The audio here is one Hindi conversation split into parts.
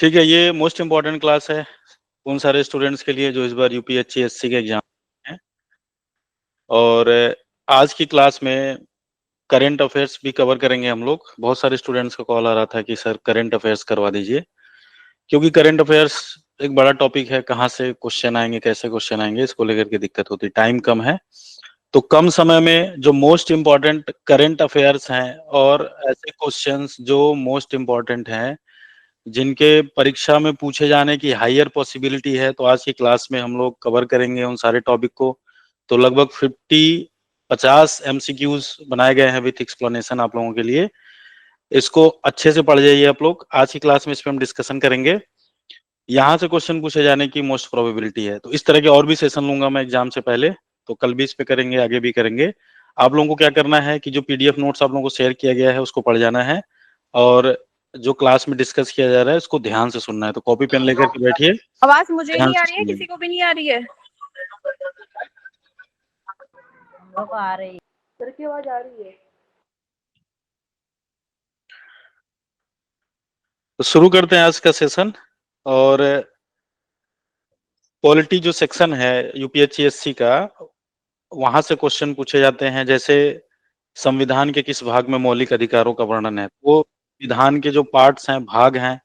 ठीक है, ये मोस्ट इम्पोर्टेंट क्लास है उन सारे स्टूडेंट्स के लिए जो इस बार यूपीएससी के एग्जाम हैं। और आज की क्लास में करंट अफेयर्स भी कवर करेंगे हम लोग। बहुत सारे स्टूडेंट्स का कॉल आ रहा था कि सर करंट अफेयर्स करवा दीजिए, क्योंकि करंट अफेयर्स एक बड़ा टॉपिक है। कहाँ से क्वेश्चन आएंगे, कैसे क्वेश्चन आएंगे, इसको लेकर के दिक्कत होती है। टाइम कम है, तो कम समय में जो मोस्ट इम्पोर्टेंट करंट अफेयर्स हैं और ऐसे क्वेश्चंस जो मोस्ट इम्पोर्टेंट हैं, जिनके परीक्षा में पूछे जाने की हायर पॉसिबिलिटी है, तो आज की क्लास में हम लोग कवर करेंगे उन सारे टॉपिक को। तो लगभग 50 एमसीक्यूज बनाए गए हैं विथ एक्सप्लेनेशन आप लोगों के लिए। इसको अच्छे से पढ़ जाइए आप लोग। आज की क्लास में इस पे हम डिस्कशन करेंगे। यहाँ से क्वेश्चन पूछे जाने की मोस्ट प्रोबेबिलिटी है। तो इस तरह के और भी सेशन लूंगा मैं एग्जाम से पहले, तो कल भी इस पे करेंगे, आगे भी करेंगे। आप लोगों को क्या करना है कि जो पीडीएफ नोट्स आप लोगों को शेयर किया गया है उसको पढ़ जाना है, और जो क्लास में डिस्कस किया जा रहा है उसको ध्यान से सुनना है। तो कॉपी पेन लेकर के बैठिए, आवाज मुझे ध्यान नहीं आ से रही है, सुनिए। किसी को भी नहीं आ रही है। आ रही सर की आवाज आ रही है। तो शुरू करते हैं आज का सेशन। और पॉलिटी जो सेक्शन है यूपीएससी का, वहां से क्वेश्चन पूछे जाते हैं। जैसे संविधान के किस भाग में मौलिक अधिकारों का वर्णन है, वो विधान के जो पार्ट्स हैं, भाग हैं,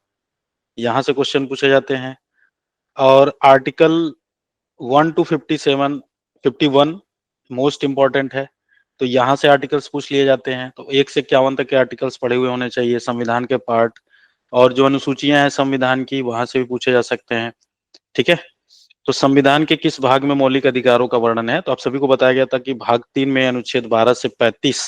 यहाँ से क्वेश्चन पूछे जाते हैं। और आर्टिकल 1 to 57 51 मोस्ट इंपॉर्टेंट है, तो यहाँ से आर्टिकल्स पूछ लिए जाते हैं। तो 1 से 51 तक के आर्टिकल्स पढ़े हुए होने चाहिए, संविधान के पार्ट। और जो अनुसूचियां हैं संविधान की, वहां से भी पूछे जा सकते हैं। ठीक है, तो संविधान के किस भाग में मौलिक अधिकारों का वर्णन है, तो आप सभी को बताया गया था कि भाग 3 में अनुच्छेद 12 से 35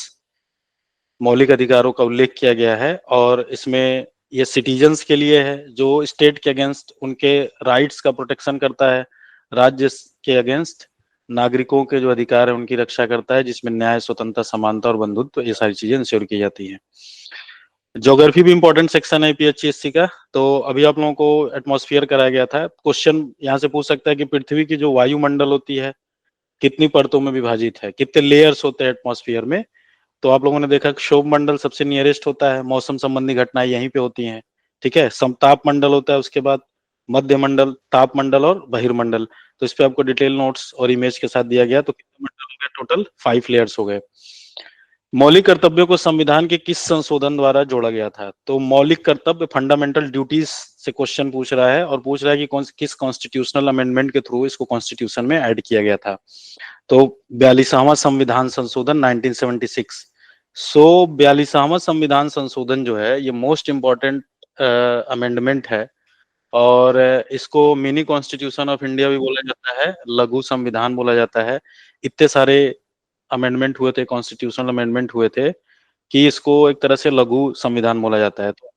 मौलिक अधिकारों का उल्लेख किया गया है। और इसमें ये सिटीजन्स के लिए है, जो स्टेट के अगेंस्ट उनके राइट्स का प्रोटेक्शन करता है, राज्य के अगेंस्ट नागरिकों के जो अधिकार है उनकी रक्षा करता है, जिसमें न्याय, स्वतंत्रता, समानता और बंधुत्व, ये सारी चीजें इंश्योर की जाती हैं। ज्योग्राफी भी इंपॉर्टेंट सेक्शन है पीएचईएससी का। तो अभी आप लोगों को एटमॉस्फेयर कराया गया था। क्वेश्चन यहाँ से पूछ सकता है कि पृथ्वी की जो वायुमंडल होती है कितनी परतों में विभाजित है, कितने लेयर्स होते हैं एटमॉस्फेयर में। तो आप लोगों ने देखा क्षोभ मंडल सबसे नियरेस्ट होता है, मौसम संबंधी घटनाएं यहीं पे होती हैं। ठीक है, समताप मंडल होता है, उसके बाद मध्य मंडल, ताप मंडल और बहिर्मंडल। तो इस पे आपको डिटेल नोट्स और इमेज के साथ दिया गया। तो कितने मंडल हो गए टोटल? 5 लेयर्स हो गए। मौलिक कर्तव्यों को संविधान के किस संशोधन द्वारा जोड़ा गया था? तो मौलिक कर्तव्य, फंडामेंटल ड्यूटीज से क्वेश्चन पूछ रहा है, और पूछ रहा है कि किस कॉन्स्टिट्यूशनल अमेंडमेंट के थ्रू इसको कॉन्स्टिट्यूशन में ऐड किया गया था। तो 42वां संविधान संशोधन 1976। 42वां संविधान संशोधन जो है ये मोस्ट इम्पोर्टेंट अमेंडमेंट है, और इसको मिनी कॉन्स्टिट्यूशन ऑफ इंडिया भी बोला जाता है, लघु संविधान बोला जाता है। इतने सारे अमेंडमेंट हुए थे, कॉन्स्टिट्यूशनल अमेंडमेंट हुए थे, कि इसको एक तरह से लघु संविधान बोला जाता है। तो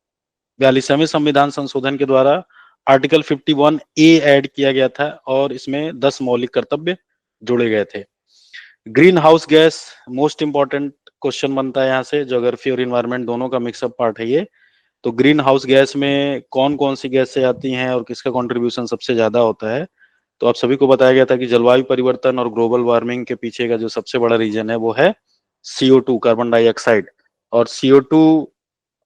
42वें संविधान संशोधन के द्वारा आर्टिकल 51A ऐड किया गया था, और इसमें 10 मौलिक कर्तव्य जोड़े गए थे। Green house gas most important question बनता है यहाँ से। ज्योग्राफी और इन्वायरमेंट दोनों का मिक्सअप पार्ट है ये। तो ग्रीन हाउस गैस में कौन कौन सी गैसें आती हैं और किसका कंट्रीब्यूशन सबसे ज्यादा होता है? तो आप सभी को बताया गया था कि जलवायु परिवर्तन और ग्लोबल वार्मिंग के पीछे का जो सबसे बड़ा रीजन है वो है CO2, कार्बन डाइऑक्साइड। और CO2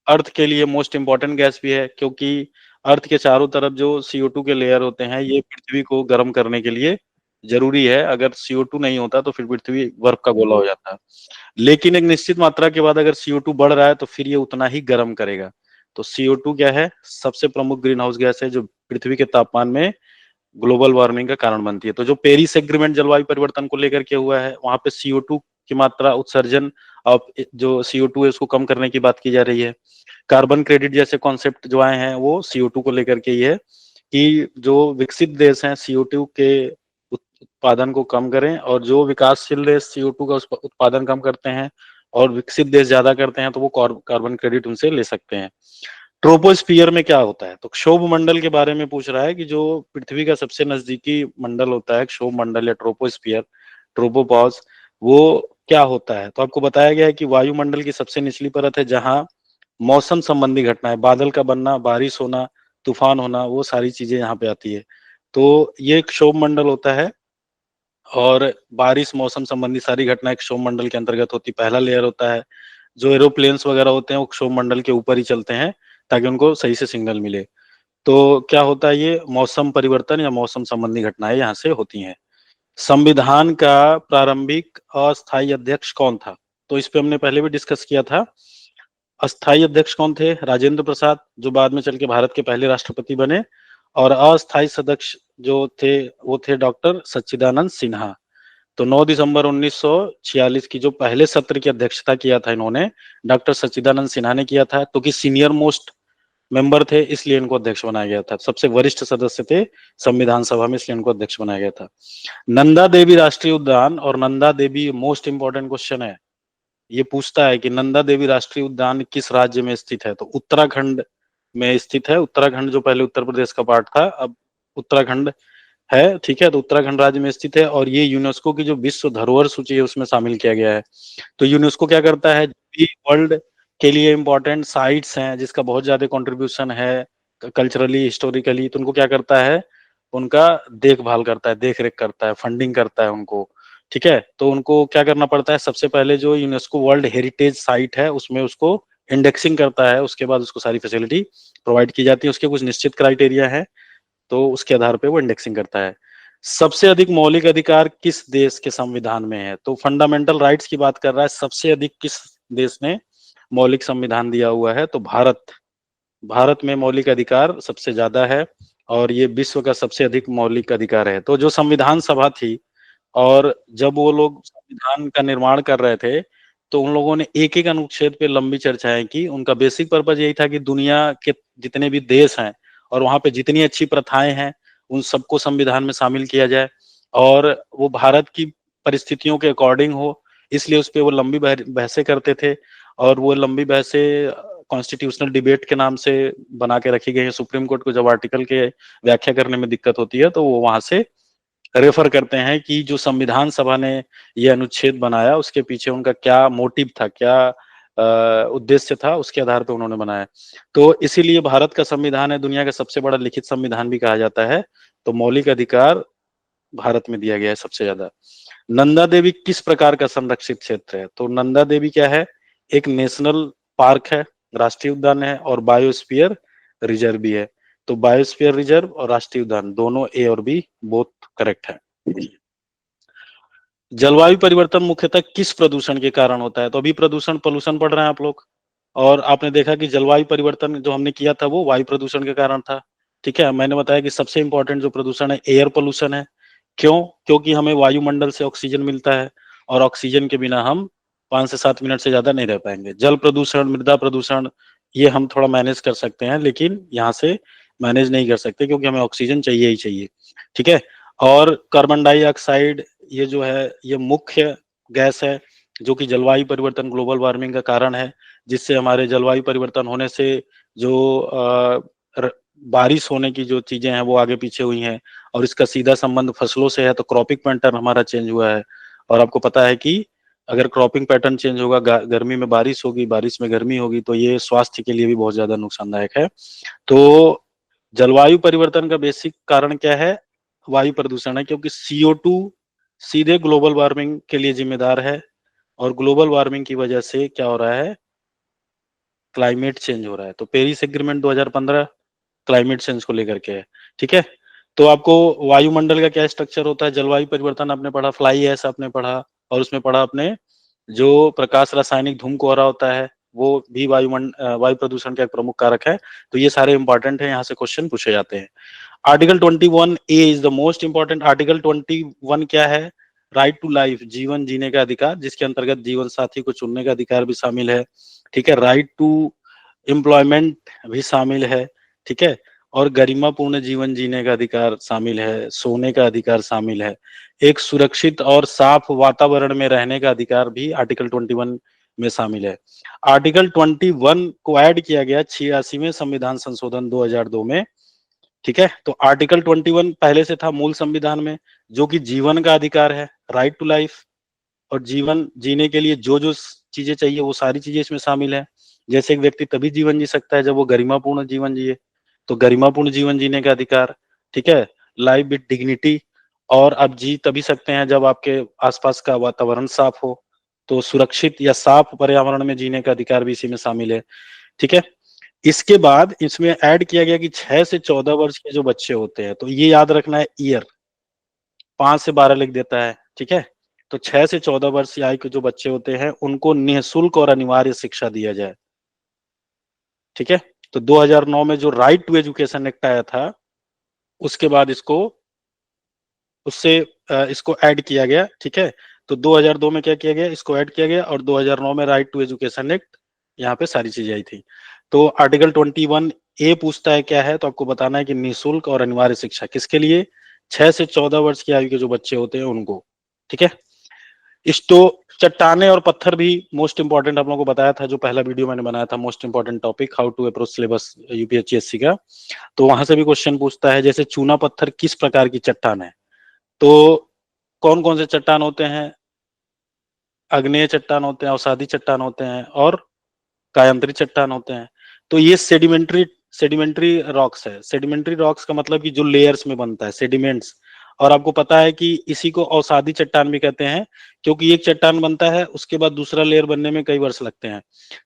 अर्थ के लिए मोस्ट इंपॉर्टेंट गैस भी है, क्योंकि अर्थ के चारों तरफ जो CO2 के लेयर होते हैं, ये पृथ्वी को गर्म करने के लिए जरूरी है। अगर CO2 नहीं होता तो फिर पृथ्वी बर्फ का गोला हो जाता। लेकिन एक निश्चित मात्रा के बाद अगर CO2 बढ़ रहा है तो फिर ये उतना ही गर्म करेगा। तो CO2 क्या है? सबसे प्रमुख ग्रीन हाउस गैस है, जो पृथ्वी के तापमान में ग्लोबल वार्मिंग का कारण बनती है। तो जो पेरिस एग्रीमेंट जलवायु परिवर्तन को लेकर के हुआ है, वहां पे CO2 की मात्रा, उत्सर्जन, अब जो CO2 है उसको कम करने की बात की जा रही है। कार्बन क्रेडिट जैसे कॉन्सेप्ट जो आए हैं वो CO2 को लेकर के ही है, कि जो विकसित देश हैं CO2 के उत्पादन को कम करें, और जो विकासशील देश CO2 का उत्पादन कम करते हैं और विकसित देश ज्यादा करते हैं तो वो कार्बन क्रेडिट उनसे ले सकते हैं। ट्रोपोस्फियर में क्या होता है? तो क्षोभ मंडल के बारे में पूछ रहा है, कि जो पृथ्वी का सबसे नजदीकी मंडल होता है, क्षोभ मंडल या ट्रोपोस्फियर, ट्रोपोपॉज, वो क्या होता है? तो आपको बताया गया है कि वायुमंडल की सबसे निचली परत है, जहां मौसम संबंधी घटनाएं, बादल का बनना, बारिश होना, तूफान होना, वो सारी चीजें यहाँ पे आती है। तो ये क्षोभ मंडल होता है, और बारिश, मौसम संबंधी सारी घटनाएं क्षोभ मंडल के अंतर्गत होती। पहला लेयर होता है, जो एरोप्लेन्स वगैरह होते हैं वो क्षोभ मंडल के ऊपर ही चलते हैं ताकि उनको सही से सिग्नल मिले। तो क्या होता है, ये मौसम परिवर्तन या मौसम संबंधी घटनाएं यहाँ से होती हैं। संविधान का प्रारंभिक अस्थायी अध्यक्ष कौन था? तो इस पे हमने पहले भी डिस्कस किया था। अस्थायी अध्यक्ष कौन थे? राजेंद्र प्रसाद, जो बाद में चल के भारत के पहले राष्ट्रपति बने। और अस्थायी सदस्य जो थे वो थे डॉक्टर सच्चिदानंद सिन्हा। तो 9 दिसंबर 1946 की जो पहले सत्र की अध्यक्षता किया था इन्होंने, डॉक्टर सच्चिदानंद सिन्हा ने किया था, तो कि सीनियर मोस्ट मेंबर थे इसलिए इनको अध्यक्ष बनाया गया था। सबसे वरिष्ठ सदस्य थे संविधान सभा में, इसलिए इनको अध्यक्ष बनाया गया था। नंदा देवी राष्ट्रीय उद्यान और Nanda Devi, most important question है, ये पूछता है कि नंदा देवी राष्ट्रीय उद्यान किस राज्य में स्थित है? तो उत्तराखंड में स्थित है। उत्तराखंड जो पहले उत्तर प्रदेश का पार्ट था, अब उत्तराखंड है, ठीक है। तो उत्तराखंड राज्य में स्थित है और ये यूनेस्को की जो विश्व धरोहर सूची है उसमें शामिल किया गया है। तो यूनेस्को क्या करता है, वर्ल्ड के लिए इंपॉर्टेंट साइट्स हैं जिसका बहुत ज्यादा कंट्रीब्यूशन है कल्चरली, हिस्टोरिकली, तो उनको क्या करता है, उनका देखभाल करता है, देख रेख करता है, फंडिंग करता है उनको, ठीक है। तो उनको क्या करना पड़ता है, सबसे पहले जो यूनेस्को वर्ल्ड हेरिटेज साइट है उसमें उसको इंडेक्सिंग करता है, उसके बाद उसको सारी फैसिलिटी प्रोवाइड की जाती है, उसके कुछ निश्चित क्राइटेरिया है, तो उसके आधार पे वो इंडेक्सिंग करता है। सबसे अधिक मौलिक अधिकार किस देश के संविधान में है? तो फंडामेंटल राइट्स की बात कर रहा है, सबसे अधिक किस देश ने मौलिक संविधान दिया हुआ है? तो भारत। भारत में मौलिक अधिकार सबसे ज्यादा है और ये विश्व का सबसे अधिक मौलिक अधिकार है। तो जो संविधान सभा थी और जब वो लोग संविधान का निर्माण कर रहे थे तो उन लोगों ने एक एक अनुच्छेद पे लंबी चर्चाएं की। उनका बेसिक पर्पज यही था कि दुनिया के जितने भी देश हैं और वहां पे जितनी अच्छी प्रथाएं हैं उन सबको संविधान में शामिल किया जाए और वो भारत की परिस्थितियों के अकॉर्डिंग हो, इसलिए उस पर वो लंबी बहसें करते थे। और वो लंबी बहसें कॉन्स्टिट्यूशनल डिबेट के नाम से बना के रखी गई है। सुप्रीम कोर्ट को जब आर्टिकल के व्याख्या करने में दिक्कत होती है तो वो वहां से रेफर करते हैं कि जो संविधान सभा ने ये अनुच्छेद बनाया उसके पीछे उनका क्या मोटिव था, क्या उद्देश्य था, उसके आधार पर उन्होंने बनाया। तो इसीलिए भारत का संविधान है दुनिया का सबसे बड़ा लिखित संविधान भी कहा जाता है। तो मौलिक अधिकार भारत में दिया गया है सबसे ज्यादा। नंदा देवी किस प्रकार का संरक्षित क्षेत्र है? तो नंदा देवी क्या है, एक नेशनल पार्क है, राष्ट्रीय उद्यान है और बायोस्फीयर रिजर्व भी है। तो बायोस्फीयर रिजर्व और राष्ट्रीय उद्यान दोनों ए और बी बोथ करेक्ट है। जलवायु परिवर्तन मुख्यतः किस प्रदूषण के कारण होता है? तो अभी प्रदूषण पोल्यूशन पढ़ रहे हैं आप लोग और आपने देखा कि जलवायु परिवर्तन जो हमने किया था वो वायु प्रदूषण के कारण था, ठीक है। मैंने बताया कि सबसे इंपॉर्टेंट जो प्रदूषण है एयर पोल्यूशन है। क्यों? क्योंकि हमें वायुमंडल से ऑक्सीजन मिलता है और ऑक्सीजन के बिना हम 5 से 7 मिनट से ज्यादा नहीं रह पाएंगे। जल प्रदूषण, मृदा प्रदूषण, ये हम थोड़ा मैनेज कर सकते हैं लेकिन यहाँ से मैनेज नहीं कर सकते क्योंकि हमें ऑक्सीजन चाहिए ही चाहिए, ठीक है। और कार्बन डाइऑक्साइड ये जो है ये मुख्य गैस है जो कि जलवायु परिवर्तन, ग्लोबल वार्मिंग का कारण है, जिससे हमारे जलवायु परिवर्तन होने से जो बारिश होने की जो चीजें हैं वो आगे पीछे हुई हैं और इसका सीधा संबंध फसलों से है। तो क्रॉपिंग पैटर्न हमारा चेंज हुआ है और आपको पता है कि अगर क्रॉपिंग पैटर्न चेंज होगा, गर्मी में बारिश होगी, बारिश में गर्मी होगी, तो ये स्वास्थ्य के लिए भी बहुत ज्यादा नुकसानदायक है। तो जलवायु परिवर्तन का बेसिक कारण क्या है? वायु प्रदूषण है, क्योंकि CO2 सीधे ग्लोबल वार्मिंग के लिए जिम्मेदार है और ग्लोबल वार्मिंग की वजह से क्या हो रहा है, क्लाइमेट चेंज हो रहा है। तो पेरिस एग्रीमेंट 2015 क्लाइमेट चेंज को लेकर के है, ठीक है। तो आपको वायुमंडल का क्या स्ट्रक्चर होता है, जलवायु परिवर्तन आपने पढ़ा, फ्लाई ऐश आपने पढ़ा और उसमें पढ़ा आपने जो प्रकाश रासायनिक धूम कोहरा होता है वो भी वायु प्रदूषण का एक प्रमुख कारक है। तो ये सारे इंपॉर्टेंट है, यहाँ से क्वेश्चन पूछे जाते हैं। Article 21A is the most important. Article 21 क्या है? राइट टू लाइफ, जीवन जीने का अधिकार, जिसके अंतर्गत जीवन साथी को चुनने का अधिकार भी शामिल है, ठीक है। राइट टू एम्प्लॉयमेंट भी शामिल है, ठीक है। और गरिमापूर्ण जीवन जीने का अधिकार शामिल है, सोने का अधिकार शामिल है, एक सुरक्षित और साफ वातावरण में रहने का अधिकार भी आर्टिकल 21 में शामिल है। आर्टिकल 21 को ऐड किया गया 86वें संविधान संशोधन 2002 में, ठीक है। तो आर्टिकल 21 पहले से था मूल संविधान में, जो कि जीवन का अधिकार है, राइट टू लाइफ, और जीवन जीने के लिए जो जो चीजें चाहिए वो सारी चीजें इसमें शामिल है। जैसे एक व्यक्ति तभी जीवन जी सकता है जब वो गरिमापूर्ण जीवन जिए, तो गरिमापूर्ण जीवन जीने का अधिकार, ठीक है। लाइफ विद डिग्निटी, और आप जी तभी सकते हैं जब आपके आसपास का वातावरण साफ हो, तो सुरक्षित या साफ पर्यावरण में जीने का अधिकार भी इसी में शामिल है, ठीक है। इसके बाद इसमें ऐड किया गया कि 6 से 14 वर्ष के जो बच्चे होते हैं, तो ये याद रखना है ईयर, 5 से 12 लिख देता है, ठीक है। तो 6 से 14 वर्ष की आयु के जो बच्चे होते हैं उनको निःशुल्क और अनिवार्य शिक्षा दिया जाए, ठीक है। तो 2009 में जो राइट टू एजुकेशन एक्ट आया था, उसके बाद इसको ऐड किया गया, ठीक है। तो 2002 में क्या किया गया, इसको ऐड किया गया, और 2009 में राइट टू एजुकेशन एक्ट, यहाँ पे सारी चीजें आई थी। तो आर्टिकल 21A पूछता है क्या है, तो आपको बताना है कि निःशुल्क और अनिवार्य शिक्षा किसके लिए, 6 से 14 वर्ष की आयु के जो बच्चे होते हैं उनको, ठीक है। स्टो चट्टाने और पत्थर भी मोस्ट इंपॉर्टेंट, आप लोगों को बताया था, जो पहला वीडियो मैंने बनाया था, most important topic, how to approach syllabus UPSC का। तो वहां से भी क्वेश्चन पूछता है, जैसे चूना पत्थर किस प्रकार की चट्टान है, तो कौन कौन से चट्टान होते हैं, आग्नेय चट्टान होते हैं, अवसादी चट्टान होते हैं, और कायांतरी चट्टान होते हैं। तो ये सेडिमेंट्री रॉक्स है। सेडिमेंट्री रॉक्स का मतलब कि जो लेयर्स में बनता है, सेडिमेंट्स। और आपको पता है कि इसी को अवसादी चट्टान भी कहते हैं, क्योंकि एक चट्टान बनता है उसके बाद दूसरा लेयर बनने में कई वर्ष लगते हैं।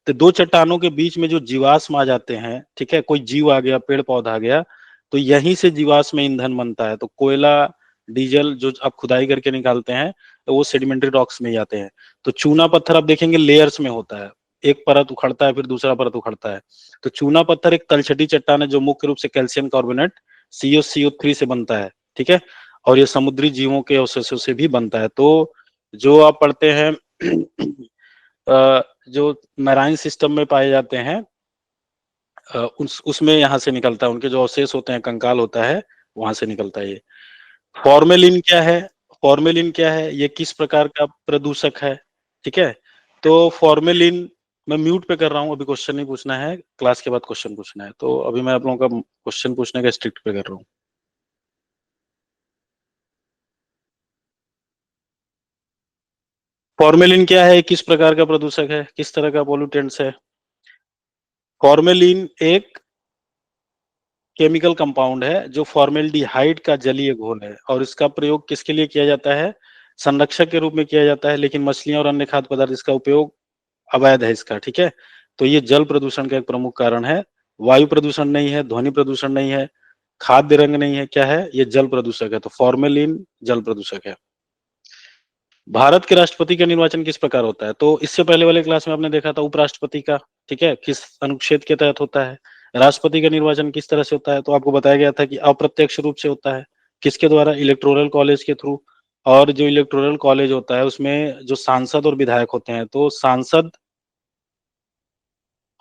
तो दो चट्टानों के बीच में जो जीवाश्म आ जाते हैं, ठीक है, कोई जीव आ गया, पेड़ पौधा आ गया, तो यहीं से जीवाश्म में ईंधन बनता है। तो कोयला, डीजल जो आप खुदाई करके निकालते हैं, तो वो सेडिमेंट्री रॉक्स में ही आते हैं। तो चूना पत्थर आप देखेंगे लेयर्स में होता है, एक परत उखड़ता है, फिर दूसरा परत उखड़ता है। तो चूना पत्थर एक तलछटी चट्टान है जो मुख्य रूप से कैल्शियम कार्बोनेट CuCO3 से बनता है, ठीक है। और ये समुद्री जीवों के अवशेषों से भी बनता है। तो जो आप पढ़ते हैं जो मैराइन सिस्टम में पाए जाते हैं, उसमें यहाँ से निकलता है, उनके जो अवशेष होते हैं, कंकाल होता है, वहां से निकलता है ये। फॉर्मेलिन क्या है, फॉर्मेलिन क्या है, ये किस प्रकार का प्रदूषक है, ठीक है। तो फॉर्मेलिन, मैं म्यूट पे कर रहा हूँ, अभी क्वेश्चन नहीं पूछना है, क्लास के बाद क्वेश्चन पूछना है। तो अभी मैं आप लोगों का क्वेश्चन पूछने का स्ट्रिक्ट पे कर रहा हूँ। फॉर्मेलिन क्या है, किस प्रकार का प्रदूषक है, किस तरह का पोल्यूटेंट्स है। फॉर्मेलिन एक केमिकल कंपाउंड है जो फॉर्मेल्डिहाइड का जलीय घोल है, और इसका प्रयोग किसके लिए किया जाता है, संरक्षक के रूप में किया जाता है, लेकिन मछलियां और अन्य खाद्य पदार्थ इसका उपयोग अवैध है इसका, ठीक है। तो ये जल प्रदूषण का एक प्रमुख कारण है। वायु प्रदूषण नहीं है, ध्वनि प्रदूषण नहीं है, खाद्य रंग नहीं है, क्या है, ये जल प्रदूषक है। तो फॉर्मेलिन जल प्रदूषक है। भारत के राष्ट्रपति का निर्वाचन किस प्रकार होता है, तो इससे पहले वाले क्लास में आपने देखा था उपराष्ट्रपति का, ठीक है, किस अनुच्छेद के तहत होता है। राष्ट्रपति का निर्वाचन किस तरह से होता है, तो आपको बताया गया था कि अप्रत्यक्ष रूप से होता है, किसके द्वारा, इलेक्टोरल कॉलेज के थ्रू। और जो इलेक्टोरल कॉलेज होता है उसमें जो सांसद और विधायक होते हैं, तो सांसद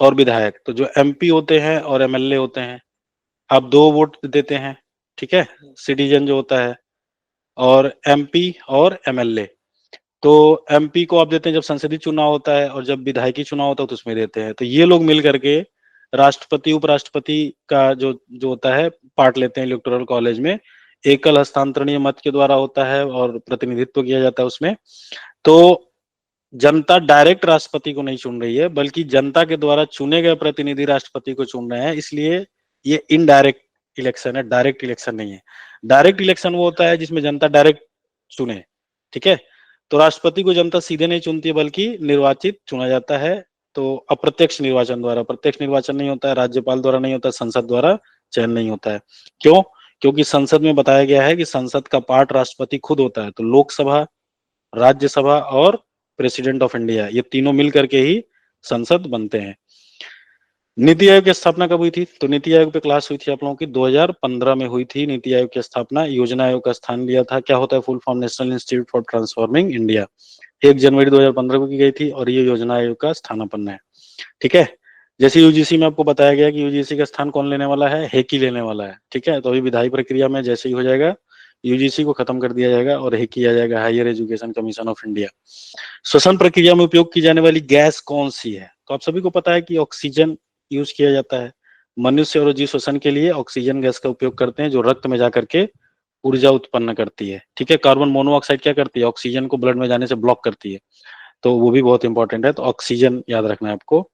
और विधायक, तो जो MP होते हैं और MLA होते हैं, आप 2 वोट देते हैं, ठीक है, सिटीजन जो होता है, और MP और MLA। तो MP को आप देते हैं जब संसदीय चुनाव होता है, और जब विधायकी चुनाव होता है तो उसमें देते हैं। तो ये लोग मिल करके राष्ट्रपति उपराष्ट्रपति का जो जो होता है पार्ट लेते हैं इलेक्टोरल कॉलेज में। एकल हस्तांतरणीय मत के द्वारा होता है और प्रतिनिधित्व किया जाता है उसमें। तो जनता डायरेक्ट राष्ट्रपति को नहीं चुन रही है, बल्कि जनता के द्वारा चुने गए प्रतिनिधि राष्ट्रपति को चुन रहे हैं, इसलिए ये इनडायरेक्ट इलेक्शन है, डायरेक्ट इलेक्शन नहीं है। डायरेक्ट इलेक्शन वो होता है जिसमें जनता डायरेक्ट चुने, ठीक है। तो राष्ट्रपति को जनता सीधे नहीं चुनती है, बल्कि निर्वाचित चुना जाता है। तो अप्रत्यक्ष निर्वाचन द्वारा, प्रत्यक्ष निर्वाचन नहीं होता है, राज्यपाल द्वारा नहीं होता है, संसद द्वारा चयन नहीं होता है। क्यों, क्योंकि संसद में बताया गया है कि संसद का पार्ट राष्ट्रपति खुद होता है। तो लोकसभा, राज्यसभा और प्रेसिडेंट ऑफ इंडिया, ये तीनों मिल करके ही संसद बनते हैं। नीति आयोग की स्थापना कब हुई थी, तो नीति आयोग पे क्लास हुई थी आप लोगों की 2015 में हुई थी। नीति आयोग की स्थापना योजना आयोग का स्थान लिया था। क्या होता है full form, national institute for transforming India. 1 जनवरी 2015 को की गई थी, और ये योजना आयोग का स्थानापन्न है, ठीक है। जैसे यूजीसी में आपको बताया गया कि यूजीसी का स्थान कौन लेने वाला है, हेकी लेने वाला है, ठीक है। तो अभी विधायी प्रक्रिया में जैसे ही हो जाएगा, यूजीसी को खत्म कर दिया जाएगा और हेकी आ जाएगा, Higher Education Commission of India. श्वसन प्रक्रिया में उपयोग की जाने वाली गैस कौन सी है, तो आप सभी को पता है कि ऑक्सीजन यूज किया जाता है। मनुष्य और जीव श्वसन के लिए ऑक्सीजन गैस का उपयोग करते हैं, जो रक्त में जाकर के ऊर्जा उत्पन्न करती है, ठीक है। कार्बन मोनोऑक्साइड क्या करती है, ऑक्सीजन को ब्लड में जाने से ब्लॉक करती है, तो वो भी बहुत इंपॉर्टेंट है। तो ऑक्सीजन याद रखना है आपको।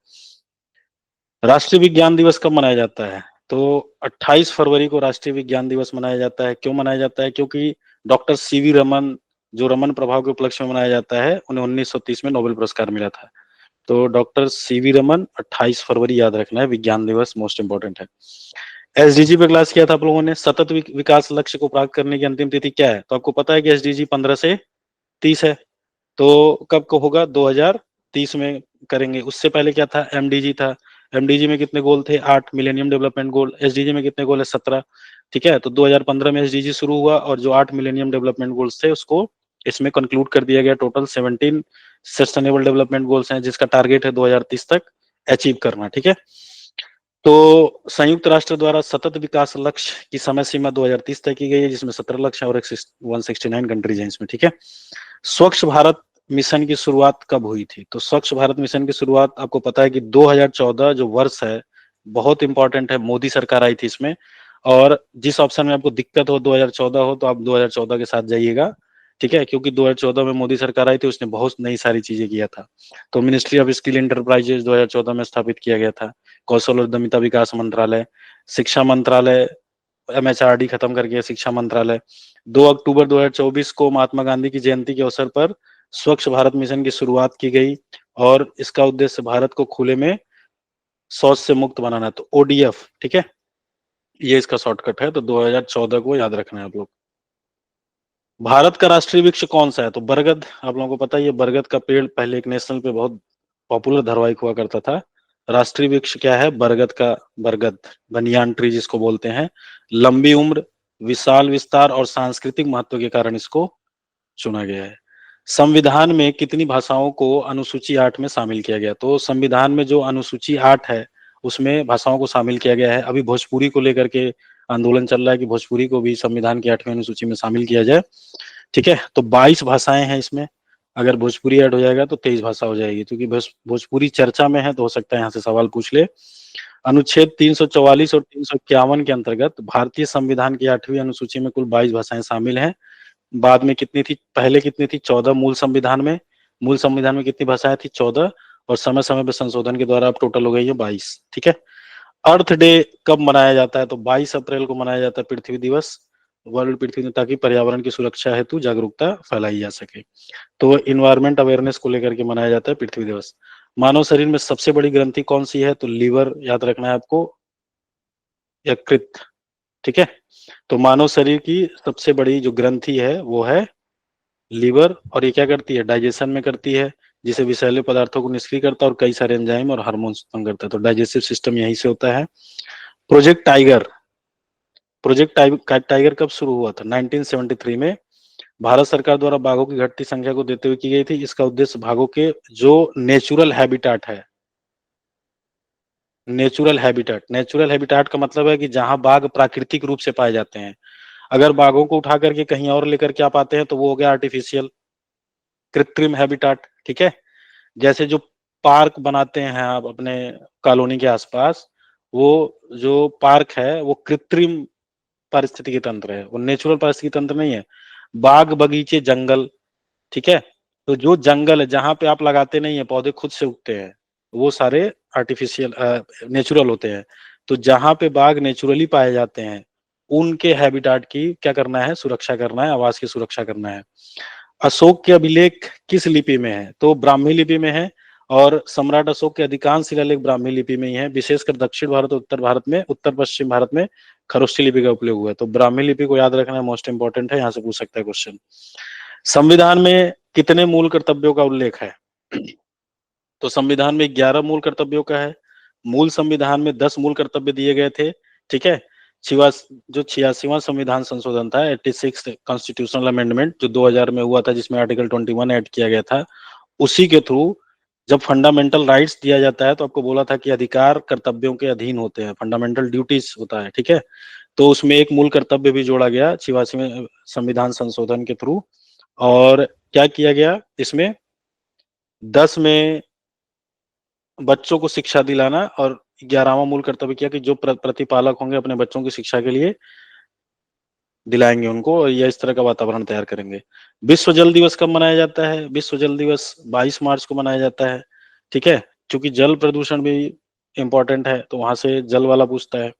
राष्ट्रीय विज्ञान दिवस कब मनाया जाता है, तो 28 फरवरी को राष्ट्रीय विज्ञान दिवस मनाया जाता है। क्यों मनाया जाता है, क्योंकि डॉक्टर CV रमन, जो रमन प्रभाव के उपलक्ष्य में मनाया जाता है, उन्हें 1930 में नोबेल पुरस्कार मिला था। तो डॉक्टर सीवी रमन, 28 फरवरी याद रखना है, विज्ञान दिवस मोस्ट इंपोर्टेंट है। एसडीजी पे क्लास किया था आप लोगों ने, सतत विकास लक्ष्य को प्राप्त करने की अंतिम तिथि क्या है? तो आपको पता है कि एसडीजी 15 से 30 है, तो कब को होगा? 2030 में करेंगे। उससे पहले क्या था? एमडीजी था। एमडीजी में कितने गोल थे? 8 मिलेनियम डेवलपमेंट गोल। एसडीजी में कितने गोल है? 17। ठीक है, तो 2015 में एसडीजी शुरू हुआ और जो 8 मिलेनियम डेवलपमेंट गोल्स थे उसको इसमें कंक्लूड कर दिया गया। टोटल 17 सस्टेनेबल डेवलपमेंट गोल्स हैं जिसका टारगेट है 2030 तक अचीव करना। ठीक है, तो संयुक्त राष्ट्र द्वारा सतत विकास लक्ष्य की समय सीमा 2030 तय की गई है, जिसमें 17 लक्ष्य और 169 कंट्रीज हैं इसमें। ठीक है, स्वच्छ भारत मिशन की शुरुआत कब हुई थी? तो स्वच्छ भारत मिशन की शुरुआत आपको पता है कि 2014 जो वर्ष है बहुत इंपॉर्टेंट है, मोदी सरकार आई थी इसमें। और जिस ऑप्शन में आपको दिक्कत हो 2014 हो तो आप 2014 के साथ जाइएगा। ठीक है, क्योंकि 2014 में मोदी सरकार आई थी, उसने बहुत नई सारी चीजें किया था। तो मिनिस्ट्री ऑफ स्किल इंटरप्राइजेज 2014 में स्थापित किया गया था। कौशल और उद्यमिता विकास मंत्रालय, शिक्षा मंत्रालय, एमएचआरडी खत्म करके शिक्षा मंत्रालय। 2 अक्टूबर 2024 को महात्मा गांधी की जयंती के अवसर पर स्वच्छ भारत मिशन की शुरुआत की गई और इसका उद्देश्य भारत को खुले में शौच से मुक्त बनाना। तो ओडीएफ, ठीक है, ये इसका शॉर्टकट है। तो 2014 को याद रखना है आप लोग। भारत का राष्ट्रीय वृक्ष कौन सा है? तो बरगद। आप लोगों को पता है ये बरगद का पेड़ पहले एक नेशनल पे बहुत पॉपुलर धारावाहिक हुआ करता था। राष्ट्रीय वृक्ष क्या है? बरगद का, बरगद बनियान ट्री जिसको बोलते हैं। लंबी उम्र, विशाल विस्तार और सांस्कृतिक महत्व के कारण इसको चुना गया है। संविधान में कितनी भाषाओं को अनुसूची 8 में शामिल किया गया? तो संविधान में जो अनुसूची 8 है उसमें भाषाओं को शामिल किया गया है। अभी भोजपुरी को लेकर के आंदोलन चल रहा है कि भोजपुरी को भी संविधान की 8वीं अनुसूची में शामिल किया जाए। ठीक है, तो 22 भाषाएं हैं इसमें। अगर भोजपुरी ऐड हो जाएगा तो 23 भाषा हो जाएगी, क्योंकि भोजपुरी चर्चा में है तो हो सकता है यहाँ से सवाल पूछ ले। अनुच्छेद 344 और 351 के अंतर्गत भारतीय संविधान की 8वीं अनुसूची में कुल 22 भाषाएं शामिल हैं। बाद में कितनी थी? पहले कितनी थी? 14 मूल संविधान में। मूल संविधान में कितनी भाषाएं थी? 14। और समय समय पर संशोधन के द्वारा अब टोटल हो गई है 22। ठीक है, अर्थ डे कब मनाया जाता है? तो 22 अप्रैल को मनाया जाता है पृथ्वी दिवस, वर्ल्ड पृथ्वी दिन, ताकि पर्यावरण की सुरक्षा हेतु जागरूकता फैलाई जा सके। तो इन्वायरमेंट अवेयरनेस को लेकर के मनाया जाता है पृथ्वी दिवस। मानव शरीर में सबसे बड़ी ग्रंथि कौन सी है? तो लीवर याद रखना है आपको, यकृत। ठीक है, तो मानव शरीर की सबसे बड़ी जो ग्रंथि है वो है लीवर, और ये क्या करती है? डाइजेशन में करती है, जिसे विषैले पदार्थों को निष्क्रिय करता है और कई सारे एंजाइम और हार्मोन उत्पन्न करता है। तो डाइजेस्टिव सिस्टम यहीं से होता है। प्रोजेक्ट टाइगर, टाइगर कब शुरू हुआ था? 1973 में भारत सरकार द्वारा बाघों की घटती संख्या को देखते हुए की गई थी। इसका उद्देश्य बाघों के जो नेचुरल हैबिटाट है, नेचुरल हैबिटाट का मतलब है कि जहां बाघ प्राकृतिक रूप से पाए जाते हैं। अगर बाघों को उठा करके कहीं और लेकर के आप आते हैं तो वो हो गया आर्टिफिशियल, कृत्रिम हैबिटाट। ठीक है, जैसे जो पार्क बनाते हैं आप अपने कॉलोनी के आसपास, वो जो पार्क है वो कृत्रिम पारिस्थितिकी तंत्र है, वो नेचुरल पारिस्थितिकी तंत्र नहीं है। बाग बगीचे जंगल, ठीक है, तो जो जंगल है जहां पे आप लगाते नहीं है, पौधे खुद से उगते हैं, वो सारे आर्टिफिशियल नेचुरल होते हैं। तो जहां पे बाघ नेचुरली पाए जाते हैं उनके हैबिटाट की क्या करना है? सुरक्षा करना है, आवास की सुरक्षा करना है। अशोक के अभिलेख किस लिपि में है? तो ब्राह्मी लिपि में है, और सम्राट अशोक के अधिकांश शिलालेख ब्राह्मी लिपि में ही है। विशेषकर दक्षिण भारत और उत्तर भारत में, उत्तर पश्चिम भारत में खरोष्ठी लिपि का उपयोग हुआ है। तो ब्राह्मी लिपि को याद रखना मोस्ट इंपोर्टेंट है, यहाँ से पूछ सकता है क्वेश्चन। संविधान में कितने मूल कर्तव्यों का उल्लेख है? तो संविधान में 11 मूल कर्तव्यों का है। मूल संविधान में 10 मूल कर्तव्य दिए गए थे। ठीक है, जो 86वां संविधान संशोधन था, 86 कॉन्स्टिट्यूशनल अमेंडमेंट, जो 2000 में हुआ था, जिसमें आर्टिकल 21 ऐड किया गया था, उसी के थ्रू जब फंडामेंटल राइट्स दिया जाता है तो आपको बोला था कि अधिकार कर्तव्यों के अधीन होते हैं, फंडामेंटल ड्यूटीज होता है। ठीक है, तो उसमें एक मूल कर्तव्य भी जोड़ा गया 86वें संविधान संशोधन के थ्रू। और क्या किया गया इसमें? 10 में बच्चों को शिक्षा दिलाना, और 11वां मूल कर्तव्य किया कि जो प्रतिपालक होंगे अपने बच्चों की शिक्षा के लिए दिलाएंगे उनको, और ये इस तरह का वातावरण तैयार करेंगे। विश्व जल दिवस कब मनाया जाता है? विश्व जल दिवस 22 मार्च को मनाया जाता है। ठीक है, क्योंकि जल प्रदूषण भी इंपॉर्टेंट है तो वहां से जल वाला पूछता है।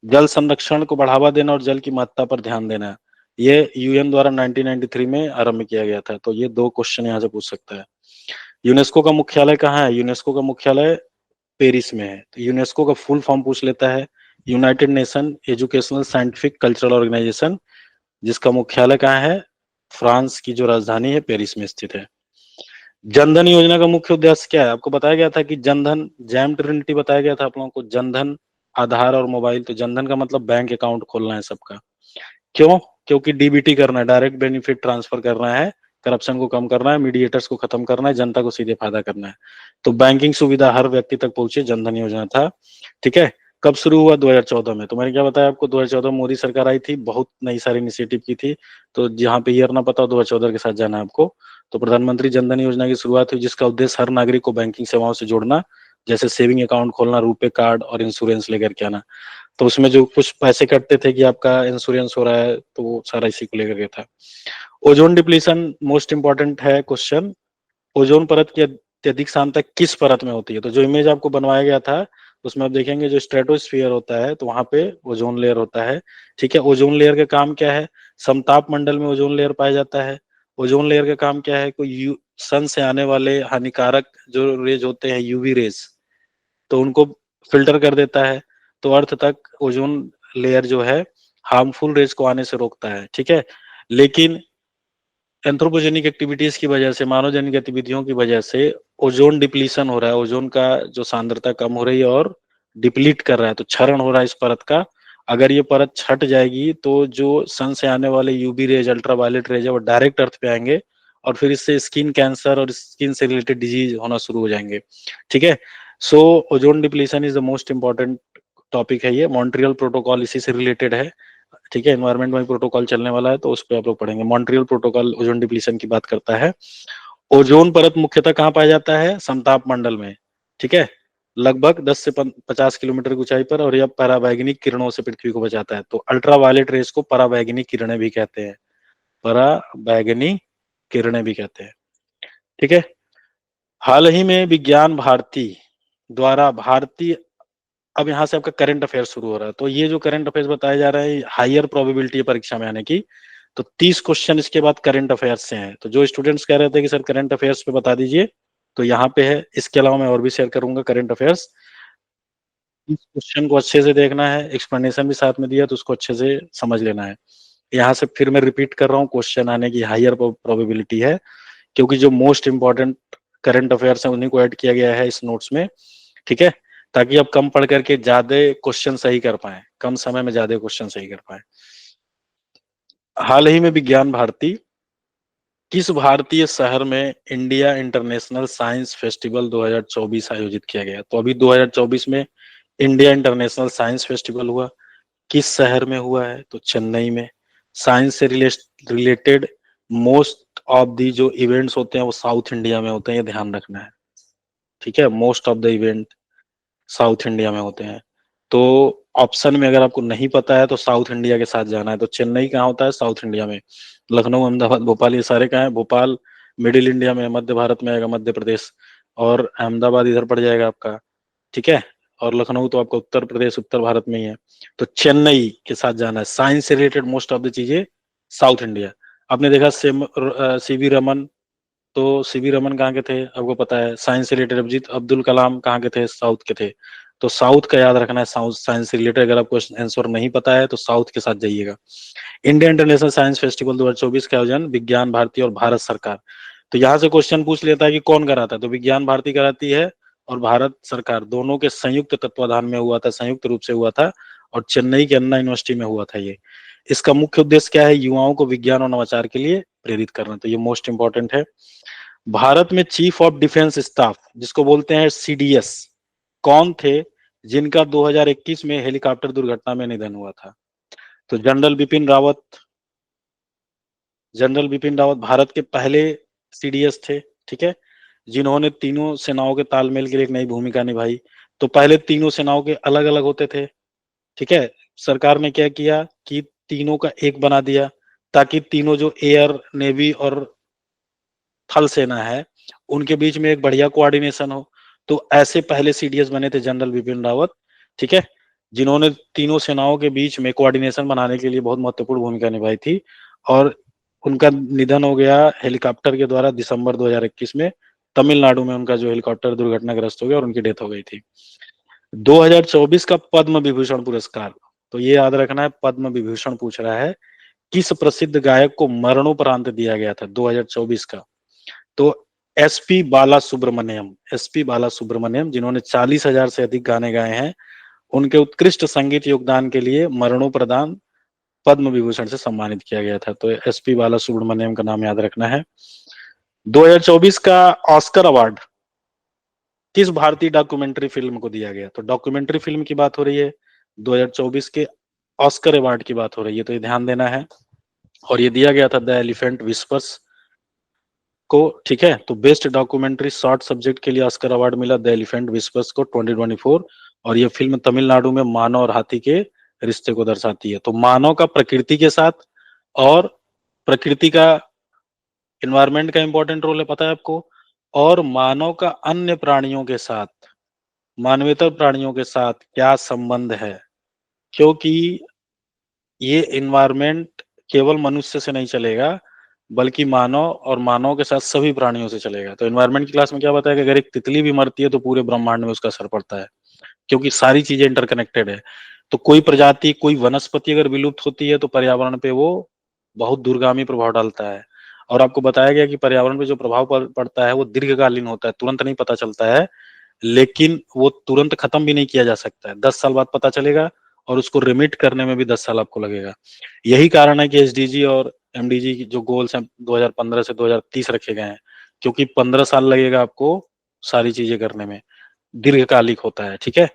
जल संरक्षण को बढ़ावा देना और जल की महत्ता पर ध्यान देना, ये यूएन द्वारा 1993 में आरंभ किया गया था। तो ये 2 क्वेश्चन यहाँ से पूछ सकता है। यूनेस्को का मुख्यालय कहाँ है? यूनेस्को का मुख्यालय पेरिस में है। तो यूनेस्को का फुल फॉर्म पूछ लेता है, United Nation Educational Scientific Cultural Organisation, जिसका मुख्यालय कहाँ है? फ्रांस की जो राजधानी है पेरिस में स्थित है। जनधन योजना का मुख्य उद्देश्य क्या है? आपको बताया गया था कि जनधन, जैम ट्रिनिटी बताया गया था आप लोगों को, जनधन, आधार और मोबाइल। तो जनधन का मतलब बैंक अकाउंट खोलना है सबका। क्यों? क्योंकि डीबीटी करना है, डायरेक्ट बेनिफिट ट्रांसफर करना है, करप्शन को कम करना है, मीडिएटर्स को खत्म करना है, जनता को सीधे फायदा करना है। तो बैंकिंग सुविधा हर व्यक्ति तक पहुंचे, जनधन योजना था। ठीक है। कब शुरू हुआ? 2014 में। तो मैंने क्या बताया आपको, 2014 में मोदी सरकार आई थी, बहुत नई सारी इनिशिएटिव की थी। तो जहां पे ईयर ना पता हो 2014 के साथ जाना है आपको। तो प्रधानमंत्री जनधन योजना की शुरुआत हुई, जिसका उद्देश्य हर नागरिक को बैंकिंग सेवाओं से जोड़ना, जैसे सेविंग अकाउंट खोलना, रुपे कार्ड और इंश्योरेंस लेकर के आना। तो उसमें जो कुछ पैसे कटते थे कि आपका इंश्योरेंस हो रहा है, तो वो सारा इसी को लेकर के था। ओजोन डिप्लीशन मोस्ट इंपॉर्टेंट है क्वेश्चन। ओजोन परत की अत्यधिक सांद्रता किस परत में होती है? तो जो इमेज आपको बनवाया गया था उसमें आप देखेंगे जो स्ट्रेटोस्फीयर होता है तो वहां पे ओजोन लेयर होता है। ठीक है। ओजोन लेयर का काम क्या है? समताप मंडल में ओजोन लेयर पाया जाता है। ओजोन लेयर का काम क्या है? कोई सन से आने वाले हानिकारक जो रेज होते हैं, यूवी रेज, तो उनको फिल्टर कर देता है। तो अर्थ तक ओजोन लेयर जो है हार्मफुल रेज को आने से रोकता है। ठीक है। लेकिन एंथ्रोपोजेनिक एक्टिविटीज की वजह से, मानव जनित गतिविधियों की वजह से ओजोन डिप्लीशन हो रहा है, ओजोन का जो सांद्रता कम हो रही है और डिप्लीट कर रहा है, तो क्षरण हो रहा है इस परत का। अगर ये परत छट जाएगी तो जो सन से आने वाले यूवी रेज, अल्ट्रावायलेट रेज है, वो डायरेक्ट अर्थ पे आएंगे और फिर इससे स्किन कैंसर और स्किन से रिलेटेड डिजीज होना शुरू हो जाएंगे। ठीक है। सो ozone depletion is the most important topic है। ये मॉन्ट्रियल प्रोटोकॉल इसी से रिलेटेड है। ठीक है। एनवायरमेंट में प्रोटोकॉल चलने वाला है तो उस पर आप लोग पढ़ेंगे। मॉन्ट्रियल प्रोटोकॉल ओजोन डिप्लीशन की बात करता है। ओजोन परत मुख्यतः कहाँ पाया जाता है? समताप मंडल में। ठीक है। लगभग 10 से 50 किलोमीटर की ऊंचाई पर, और यह पराबैंगनी किरणों से पृथ्वी को बचाता है। तो अल्ट्रावायलेट रेस को पराबैंगनी किरणें भी कहते हैं, पराबैंगनी किरणें भी कहते हैं। ठीक है। हाल ही में विज्ञान भारती द्वारा भारतीय, अब यहाँ से आपका करंट अफेयर शुरू हो रहा है। तो ये जो करंट अफेयर्स बताए जा रहे हैं, हायर प्रोबेबिलिटी है परीक्षा में आने की। तो 30 क्वेश्चन इसके बाद करंट अफेयर्स से हैं। तो जो स्टूडेंट्स कह रहे थे कि सर करंट अफेयर्स पे बता दीजिए, तो यहाँ पे है। इसके अलावा मैं और भी शेयर करूंगा करंट अफेयर्स। इस क्वेश्चन को अच्छे से देखना है, एक्सप्लेनेशन भी साथ में दिया तो उसको अच्छे से समझ लेना है। यहाँ से फिर मैं रिपीट कर रहा हूँ, क्वेश्चन आने की हायर प्रोबेबिलिटी है, क्योंकि जो मोस्ट इंपॉर्टेंट करंट अफेयर्स हैं उन्हीं को ऐड किया गया है इस नोट्स में। ठीक है। ताकि आप कम पढ़ करके ज्यादा क्वेश्चन सही कर पाए, कम समय में ज्यादा क्वेश्चन सही कर पाए। हाल ही में विज्ञान भारती किस भारतीय शहर में इंडिया इंटरनेशनल साइंस फेस्टिवल 2024 आयोजित किया गया? तो अभी 2024 में इंडिया इंटरनेशनल साइंस फेस्टिवल हुआ। किस शहर में हुआ है? तो चेन्नई में। साइंस से रिलेटेड मोस्ट ऑफ दी जो इवेंट्स होते हैं वो साउथ इंडिया में होते हैं, ये ध्यान रखना है। ठीक है। Most of the event south India में होते हैं। तो ऑप्शन में अगर आपको नहीं पता है तो साउथ इंडिया के साथ जाना है। तो चेन्नई कहाँ होता है? साउथ इंडिया में। लखनऊ, अहमदाबाद, भोपाल, ये सारे कहाँ है? भोपाल मिडिल इंडिया में, मध्य भारत में आएगा, मध्य प्रदेश। और अहमदाबाद इधर पड़ जाएगा आपका। ठीक है। और लखनऊ तो आपका उत्तर प्रदेश, उत्तर भारत में ही है। तो चेन्नई के साथ जाना है। साइंस से रिलेटेड मोस्ट ऑफ द चीजें साउथ इंडिया। आपने देखा सीवी रमन, तो सीवी रमन कहाँ के थे? आपको पता है। साइंस से रिलेटेड अभिजीत अब्दुल कलाम कहाँ के थे? साउथ के थे। तो साउथ का याद रखना है। साउथ साइंस से रिलेटेड अगर आपको आंसर नहीं पता है तो साउथ के साथ जाइएगा। इंडिया इंटरनेशनल साइंस फेस्टिवल 2024 का आयोजन विज्ञान भारती और भारत सरकार। तो यहाँ से क्वेश्चन पूछ लेता है कि कौन कराता है? तो विज्ञान भारती कराती है और भारत सरकार, दोनों के संयुक्त तत्वाधान में हुआ था, संयुक्त रूप से हुआ था। और चेन्नई के अन्ना यूनिवर्सिटी में हुआ था ये। इसका मुख्य उद्देश्य क्या है? युवाओं को विज्ञान और नवाचार के लिए प्रेरित करना। तो ये मोस्ट इंपॉर्टेंट है। भारत में चीफ ऑफ डिफेंस स्टाफ, जिसको बोलते हैं सीडीएस, कौन थे जिनका 2021 में हेलीकॉप्टर दुर्घटना में निधन हुआ था? तो जनरल बिपिन रावत। जनरल बिपिन रावत भारत के पहले सीडीएस थे। ठीक है। जिन्होंने तीनों सेनाओं के तालमेल के लिए एक नई भूमिका निभाई। तो पहले तीनों सेनाओं के अलग अलग होते थे। ठीक है। सरकार ने क्या किया कि तीनों का एक बना दिया, ताकि तीनों जो एयर, नेवी और थल सेना है उनके बीच में एक बढ़िया कोऑर्डिनेशन हो। तो ऐसे पहले सीडीएस बने थे जनरल बिपिन रावत। ठीक है। जिन्होंने तीनों सेनाओं के बीच में कोऑर्डिनेशन बनाने के लिए बहुत महत्वपूर्ण भूमिका निभाई थी। और उनका निधन हो गया हेलीकॉप्टर के द्वारा दिसंबर 2021 में। तमिलनाडु में उनका जो हेलीकॉप्टर दुर्घटनाग्रस्त हो गया और उनकी डेथ हो गई थी। 2024 का पद्म विभूषण पुरस्कार, तो ये याद रखना है, पद्म विभूषण पूछ रहा है, किस प्रसिद्ध गायक को मरणोपरांत दिया गया था 2024 का? तो एसपी बाला सुब्रमण्यम, एसपी बाला सुब्रमण्यम, जिन्होंने 40,000 से अधिक गाने गाए हैं, उनके उत्कृष्ट संगीत योगदान के लिए मरणोपरांत पद्म विभूषण से सम्मानित किया गया था। तो एसपी बाला सुब्रमण्यम का नाम याद रखना है। 2024 का ऑस्कर अवार्ड किस भारतीय डॉक्यूमेंट्री फिल्म को दिया गया? तो डॉक्यूमेंट्री फिल्म की बात हो रही है, 2024 के ऑस्कर अवार्ड की बात हो रही है, तो ये ध्यान देना है। और ये दिया गया था द एलिफेंट विस्पर्स को, ठीक है। तो बेस्ट डॉक्यूमेंट्री शॉर्ट सब्जेक्ट के लिए ऑस्कर अवार्ड मिला द एलिफेंट विस्पर्स को 2024, और ये फिल्म तमिलनाडु में मानव और हाथी के रिश्ते को दर्शाती है। तो मानव का प्रकृति के साथ, और प्रकृति का, एनवायरमेंट का इंपॉर्टेंट रोल है, पता है आपको, और मानव का अन्य प्राणियों के साथ, मानवेतर प्राणियों के साथ क्या संबंध है, क्योंकि ये एनवायरमेंट केवल मनुष्य से नहीं चलेगा, बल्कि मानव और मानव के साथ सभी प्राणियों से चलेगा। तो एनवायरमेंट की क्लास में क्या बताया कि अगर एक तितली भी मरती है तो पूरे ब्रह्मांड में उसका असर पड़ता है, क्योंकि सारी चीजें इंटरकनेक्टेड है। तो कोई प्रजाति, कोई वनस्पति अगर विलुप्त होती है तो पर्यावरण पे वो बहुत दूरगामी प्रभाव डालता है। और आपको बताया गया कि पर्यावरण पे जो प्रभाव पड़ता है वो दीर्घकालीन होता है, तुरंत नहीं पता चलता है, लेकिन वो तुरंत खत्म भी नहीं किया जा सकता है। 10 साल बाद पता चलेगा, और उसको रिमिट करने में भी 10 साल आपको लगेगा। यही कारण है कि एसडीजी और एमडीजी की जो गोल्स हैं 2015 से 2030 रखे गए हैं, क्योंकि 15 साल लगेगा आपको सारी चीजें करने में, दीर्घकालिक होता है, ठीक है।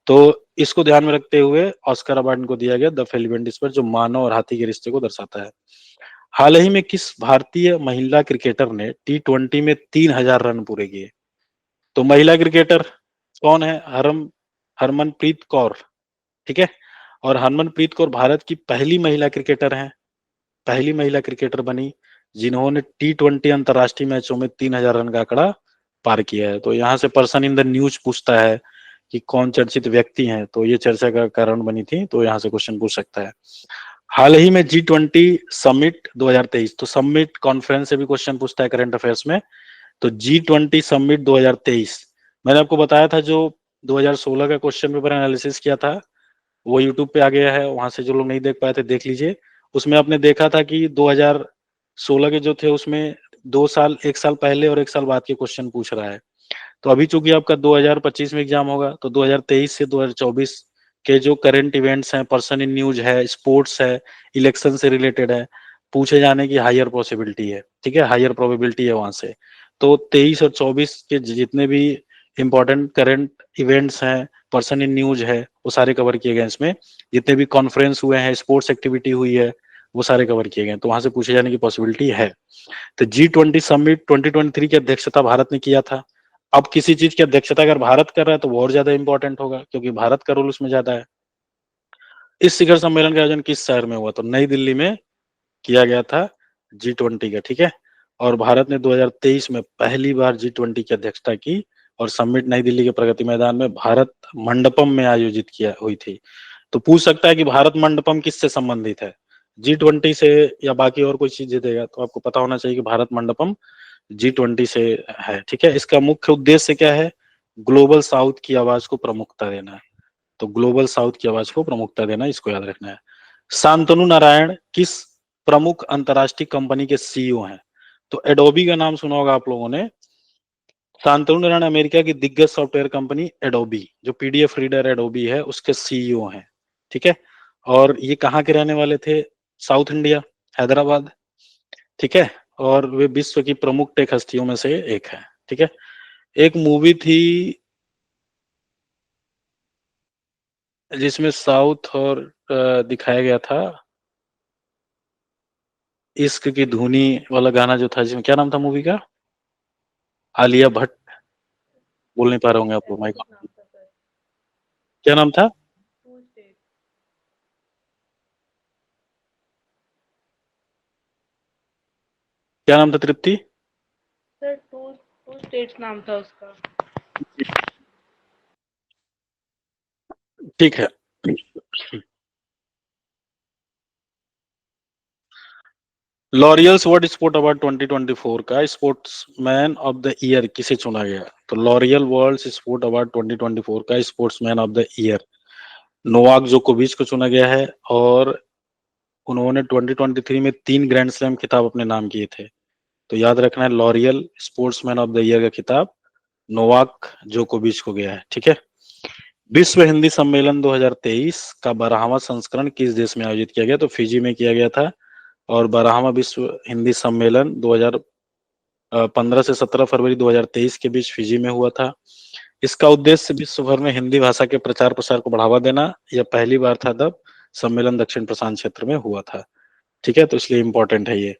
तो इसको ध्यान में रखते हुए ऑस्कर अवार्ड इनको दिया गया द फेलिबेंटिस पर, जो मानव और हाथी के रिश्ते को दर्शाता है। हाल ही में किस भारतीय महिला क्रिकेटर ने T20 में 3,000 रन पूरे किए? तो महिला क्रिकेटर कौन है? हरमनप्रीत कौर, ठीक है। और हरमनप्रीत कौर भारत की पहली महिला क्रिकेटर हैं, पहली महिला क्रिकेटर बनी जिन्होंने T20 अंतरराष्ट्रीय मैचों में 3,000 रन का आंकड़ा पार किया है। तो यहाँ से पर्सन इन द न्यूज पूछता है कि कौन चर्चित व्यक्ति हैं, तो ये चर्चा का कारण बनी थी, तो यहाँ से क्वेश्चन पूछ सकता है। हाल ही में G20 समिट 2023, तो समिट कॉन्फ्रेंस से भी क्वेश्चन पूछता है करंट अफेयर्स में। तो G20 समिट 2023, मैंने आपको बताया था, जो 2016 का क्वेश्चन पेपर एनालिसिस किया था वो यूट्यूब पे आ गया है, वहां से जो लोग नहीं देख पाए थे देख लीजिए। उसमें आपने देखा था कि 2016 के जो थे उसमें 2 साल, 1 साल पहले और 1 साल बाद के क्वेश्चन पूछ रहा है। तो अभी चूंकि आपका 2025 में एग्जाम होगा, तो 2023 से 2024 के जो करंट इवेंट्स हैं, पर्सन इन न्यूज है, स्पोर्ट्स है, इलेक्शन से रिलेटेड है, पूछे जाने की हायर पॉसिबिलिटी है, ठीक है, हायर प्रोबेबिलिटी है वहां से। तो 23 और 24 के जितने भी इंपॉर्टेंट करंट इवेंट्स हैं, पर्सन इन न्यूज है, वो सारे कवर किए गए इसमें। जितने भी कॉन्फ्रेंस हुए हैं, स्पोर्ट्स एक्टिविटी हुई है, वो सारे कवर किए गए, तो वहां से पूछे जाने की पॉसिबिलिटी है। तो G20 समिट 2023 की अध्यक्षता भारत ने किया था। अब किसी चीज की अध्यक्षता अगर भारत कर रहा है तो वो और ज्यादा इंपॉर्टेंट होगा, क्योंकि भारत का रोल उसमें ज्यादा है। इस शिखर सम्मेलन का आयोजन किस शहर में हुआ? तो नई दिल्ली में किया गया था G20 का, ठीक है। और भारत ने 2023 में पहली बार G20 की अध्यक्षता की, और समिट नई दिल्ली के प्रगति मैदान में भारत मंडपम में आयोजित किया हुई थी। तो पूछ सकता है कि भारत मंडपम किससे संबंधित है, G20 से या बाकी और कोई चीज देगा? तो आपको पता होना चाहिए कि भारत मंडपम G20 से है, ठीक है। इसका मुख्य उद्देश्य क्या है? ग्लोबल साउथ की आवाज को प्रमुखता देना है। तो ग्लोबल साउथ की आवाज को प्रमुखता देना, इसको याद रखना है। शांतनु नारायण किस प्रमुख अंतरराष्ट्रीय कंपनी के सीईओ हैं? तो एडोबी का नाम सुना होगा आप लोगों ने। शांतनु नारायण अमेरिका की दिग्गज सॉफ्टवेयर कंपनी एडोबी, जो पीडीएफ रीडर एडोबी है, उसके सीईओ हैं, ठीक है। और ये कहाँ के रहने वाले थे? साउथ इंडिया, हैदराबाद, ठीक है। और वे विश्व की प्रमुख टेक हस्तियों में से एक है, ठीक है। एक मूवी थी जिसमें साउथ और दिखाया गया था, इश्क की धुनी वाला गाना जो था, जिसमें क्या नाम था मूवी का? आलिया भट्ट, बोल नहीं पा रहे होंगे आप लोग, माइक। क्या नाम था? क्या नाम था तृप्ति? सर टू टू स्टेट्स नाम था उसका। ठीक है। लॉरियल्स वर्ल्ड स्पोर्ट अवार्ड 2024 का स्पोर्ट्समैन ऑफ द ईयर किसे चुना गया? तो लॉरियल वर्ल्ड स्पोर्ट अवार्ड 2024 का sportsman of the year Novak जोकोविच को चुना गया है, और उन्होंने 2023 में 3 ग्रैंड स्लैम खिताब अपने नाम किए थे। तो याद रखना है, L'Oréal sportsman of the year का खिताब नोवाक जोकोविच को गया है। ठीक है। विश्व हिंदी सम्मेलन 2023 का 12वां संस्करण किस देश में आयोजित किया गया? तो फिजी में किया गया था, और 12वां विश्व हिंदी सम्मेलन 2015 से 17 फरवरी 2023 के बीच फिजी में हुआ था। इसका उद्देश्य विश्व भर में हिंदी भाषा के प्रचार प्रसार को बढ़ावा देना। यह पहली बार था जब सम्मेलन दक्षिण प्रशांत क्षेत्र में हुआ था। ठीक है, तो इसलिए इंपॉर्टेंट है ये।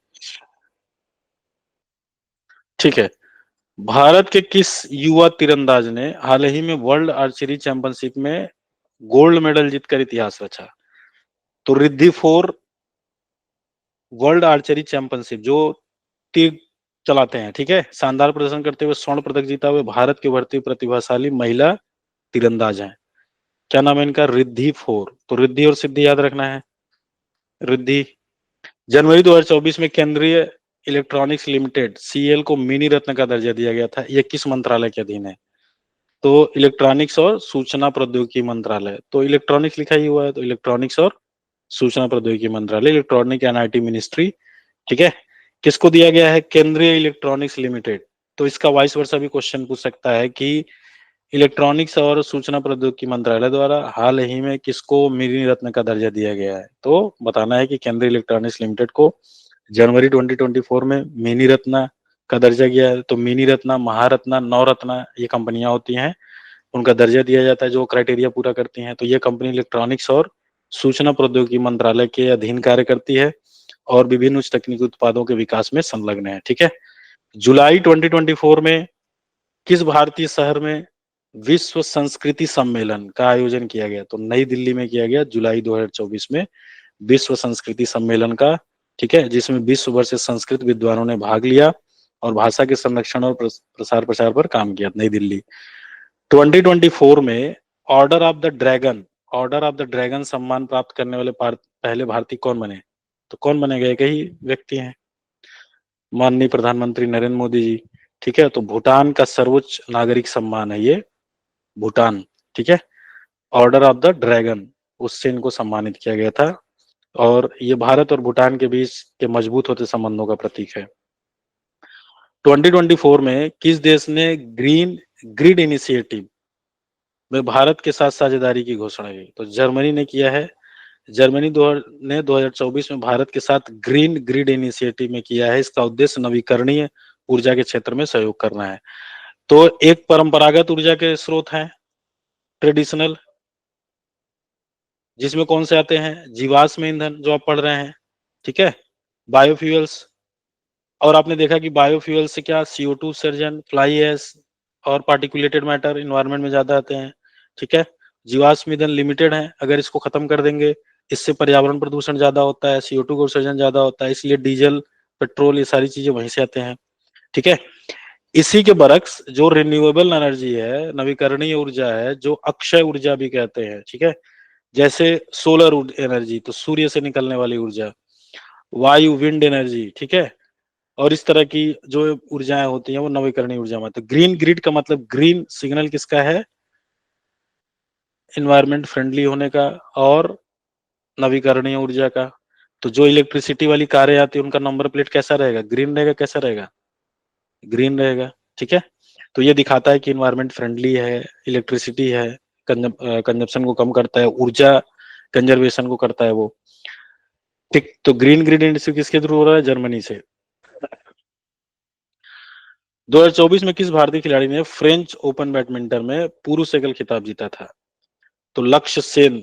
ठीक है। भारत के किस युवा तीरंदाज ने हाल ही में वर्ल्ड आर्चरी चैंपियनशिप में गोल्ड मेडल जीतकर इतिहास रचा? तो रिद्धि 4 वर्ल्ड आर्चरी चैंपियनशिप, जो तीर चलाते हैं, ठीक है, शानदार प्रदर्शन करते हुए स्वर्ण पदक जीता हुए भारत की उभरती प्रतिभाशाली महिला तीरंदाज हैं। क्या नाम है इनका? रिद्धि 4। तो रिद्धि और सिद्धि याद रखना है। रिद्धि। जनवरी 2024 में केंद्रीय इलेक्ट्रॉनिक्स लिमिटेड सीएल को मिनी रत्न का दर्जा दिया गया था। यह किस मंत्रालय के अधीन है? तो इलेक्ट्रॉनिक्स और सूचना प्रौद्योगिकी मंत्रालय। तो इलेक्ट्रॉनिक्स लिखा ही हुआ है, तो इलेक्ट्रॉनिक्स और सूचना प्रौद्योगिकी मंत्रालय, इलेक्ट्रॉनिक एंड आईटी मिनिस्ट्री। ठीक है। किसको दिया गया है? केंद्रीय इलेक्ट्रॉनिक्स लिमिटेड। तो इसका वाइस वर्सा भी क्वेश्चन पूछ सकता है कि इलेक्ट्रॉनिक्स और सूचना प्रौद्योगिकी मंत्रालय द्वारा हाल ही में किसको मिनी रत्न का दर्जा दिया गया है? तो बताना है कि केंद्रीय इलेक्ट्रॉनिक्स लिमिटेड को जनवरी 2024 में मिनी रत्न का दर्जा दिया है। तो मिनी रत्न, महारत्न, नवरत्न ये कंपनियां होती हैं, उनका दर्जा दिया जाता है जो क्राइटेरिया पूरा करती हैं। तो ये कंपनी इलेक्ट्रॉनिक्स और सूचना प्रौद्योगिकी मंत्रालय के अधीन कार्य करती है और विभिन्न उच्च तकनीकी उत्पादों के विकास में संलग्न है। ठीक है। जुलाई 2024 में किस भारतीय शहर में विश्व संस्कृति सम्मेलन का आयोजन किया गया? तो नई दिल्ली में किया गया जुलाई 2024 में विश्व संस्कृति सम्मेलन का। ठीक है, जिसमें विश्व भर से संस्कृत विद्वानों ने भाग लिया और भाषा के संरक्षण और प्रसार प्रचार पर काम किया। नई दिल्ली। 2024 में ऑर्डर ऑफ द ड्रैगन सम्मान प्राप्त करने वाले पहले भारतीय कौन बने? तो कौन बनेगा? एक ही व्यक्ति हैं, माननीय प्रधानमंत्री नरेंद्र मोदी जी। ठीक है। तो भूटान का सर्वोच्च नागरिक सम्मान है ये, भूटान। ठीक है। ऑर्डर ऑफ द ड्रैगन, उससे इनको सम्मानित किया गया था, और ये भारत और भूटान के बीच के मजबूत होते संबंधों का प्रतीक है। 2024 में किस देश ने ग्रीन ग्रिड इनिशिएटिव में भारत के साथ साझेदारी की घोषणा की? तो जर्मनी ने किया है। जर्मनी ने 2024 में भारत के साथ ग्रीन ग्रिड इनिशिएटिव में किया है। इसका उद्देश्य नवीकरणीय ऊर्जा के क्षेत्र में सहयोग करना है। तो एक परंपरागत ऊर्जा के स्रोत हैं ट्रेडिशनल, जिसमें कौन से आते हैं? जीवाश्म ईंधन जो आप पढ़ रहे हैं, ठीक है, बायोफ्यूल्स, और आपने देखा कि बायोफ्यूल से क्या CO2 उत्सर्जन, फ्लाई ऐश और पार्टिकुलेटेड मैटर इन्वायरमेंट में ज्यादा आते हैं। ठीक है। जीवाश्म ईंधन लिमिटेड है, अगर इसको खत्म कर देंगे इससे पर्यावरण प्रदूषण ज्यादा होता है, CO2 का उत्सर्जन ज्यादा होता है, इसलिए डीजल, पेट्रोल, ये सारी चीजें वहीं से आते हैं। ठीक है। इसी के बरक्स जो रिन्यूएबल एनर्जी है, नवीकरणीय ऊर्जा है, जो अक्षय ऊर्जा भी कहते हैं, ठीक है, जैसे सोलर एनर्जी, तो सूर्य से निकलने वाली ऊर्जा, वायु, विंड एनर्जी, ठीक है, और इस तरह की जो ऊर्जाएं होती हैं वो नवीकरणीय ऊर्जा में। तो ग्रीन ग्रिड का मतलब ग्रीन सिग्नल किसका है? इन्वायरमेंट फ्रेंडली होने का और नवीकरणीय ऊर्जा का। तो जो इलेक्ट्रिसिटी वाली कारें आती है उनका नंबर प्लेट कैसा रहेगा? ग्रीन रहेगा। कैसा रहेगा? ग्रीन रहेगा। ठीक है। तो ये दिखाता है कि इन्वायरमेंट फ्रेंडली है, इलेक्ट्रिसिटी है, कंजप्शन को कम करता है, ऊर्जा कंजर्वेशन को करता है वो। ठीक। तो ग्रीन ग्रिड इंडस्ट्री किसके थ्रू हो रहा है? जर्मनी से। 2024 में किस भारतीय खिलाड़ी ने फ्रेंच ओपन बैडमिंटन में पुरुष एकल खिताब जीता था? तो लक्ष्य सेन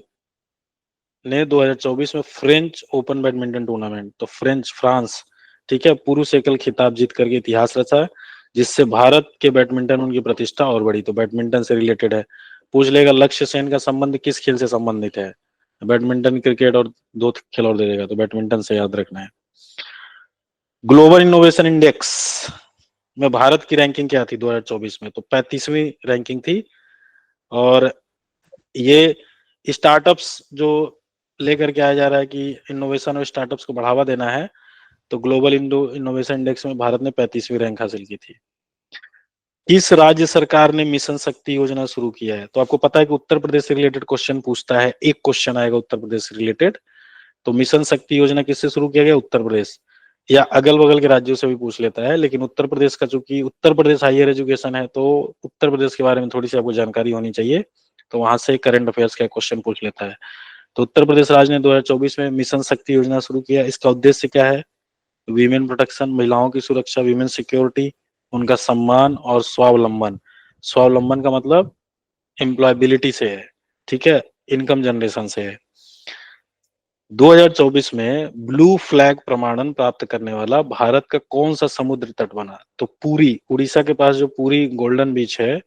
ने 2024 में फ्रेंच ओपन बैडमिंटन टूर्नामेंट, तो फ्रांस, ठीक है, पुरुष एकल खिताब जीत करके इतिहास रचा, जिससे भारत के बैडमिंटन उनकी प्रतिष्ठा और बढ़ी। तो बैडमिंटन से रिलेटेड है। पूछ लेगा लक्ष्य सेन का संबंध किस खेल से संबंधित है? बैडमिंटन, क्रिकेट, और 2 खेल और दे देगा, तो बैडमिंटन से याद रखना है। ग्लोबल इनोवेशन इंडेक्स में भारत की रैंकिंग क्या थी 2024 में? तो 35वीं रैंकिंग थी, और ये स्टार्टअप्स जो लेकर के आया जा रहा है कि इनोवेशन और स्टार्टअप्स को बढ़ावा देना है, तो ग्लोबल इनोवेशन इंडेक्स में भारत ने 35वीं रैंक हासिल की थी। किस राज्य सरकार ने मिशन शक्ति योजना शुरू किया है? तो आपको पता है कि उत्तर प्रदेश से रिलेटेड क्वेश्चन पूछता है, एक क्वेश्चन आएगा उत्तर प्रदेश से रिलेटेड। तो मिशन शक्ति योजना किससे शुरू किया गया? उत्तर प्रदेश, या अगल बगल के राज्यों से भी पूछ लेता है, लेकिन उत्तर प्रदेश का, चूंकि उत्तर प्रदेश हायर एजुकेशन है, तो उत्तर प्रदेश के बारे में थोड़ी सी आपको जानकारी होनी चाहिए, तो वहां से करंट अफेयर्स का क्वेश्चन पूछ लेता है। तो उत्तर प्रदेश राज्य ने 2024 में मिशन शक्ति योजना शुरू किया। इसका उद्देश्य क्या है? वीमेन प्रोटेक्शन, महिलाओं की सुरक्षा, वीमेन सिक्योरिटी, उनका सम्मान और स्वावलंबन। स्वावलंबन का मतलब एम्प्लॉयबिलिटी से है, ठीक है, इनकम जनरेशन से है। 2024 में ब्लू फ्लैग प्रमाणन प्राप्त करने वाला भारत का कौन सा समुद्र तट बना? तो पुरी, उड़ीसा के पास जो पुरी गोल्डन बीच है,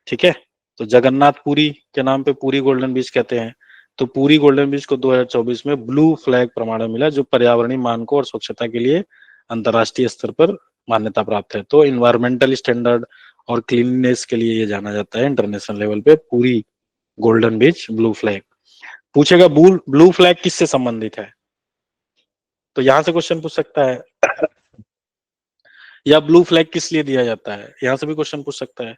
ठीक है, तो जगन्नाथ पुरी के नाम पे पुरी गोल्डन बीच कहते हैं। तो पुरी गोल्डन बीच को 2024 में ब्लू फ्लैग प्रमाणन मिला, जो पर्यावरणीय मानकों और स्वच्छता के लिए अंतर्राष्ट्रीय स्तर पर मान्यता प्राप्त है। तो इन्वायरमेंटल स्टैंडर्ड और क्लीननेस के लिए ये जाना जाता है इंटरनेशनल लेवल पे, पूरी गोल्डन बीच ब्लू फ्लैग। पूछेगा ब्लू फ्लैग किससे संबंधित है, तो यहां से क्वेश्चन पूछ सकता है। या ब्लू फ्लैग किस लिए दिया जाता है, यहां से भी क्वेश्चन पूछ सकता है।